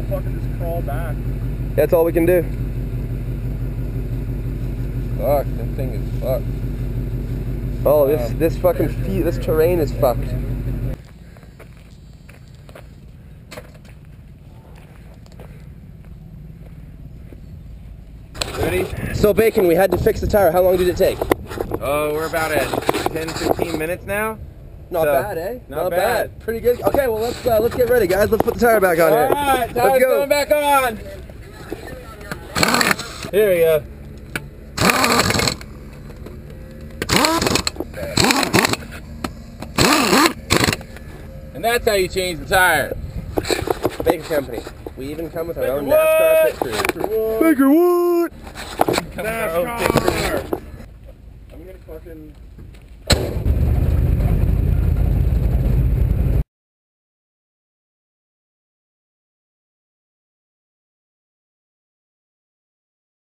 fucking just crawl back. That's all we can do. Fuck, that thing is fucked. Oh, this fucking this terrain is fucked. Ready? So Bacon, we had to fix the tire. How long did it take? Oh, we're about at 10-15 minutes now. Not So, bad, eh? Not bad. Pretty good. Okay, well let's get ready, guys. Let's put the tire back on here. Alright, Let's tire's go. going back on. Here we go. And that's how you change the tire. Bacon Company. We even come with our own NASCAR pit crew. Baker Wood! NASCAR. I'm gonna fucking...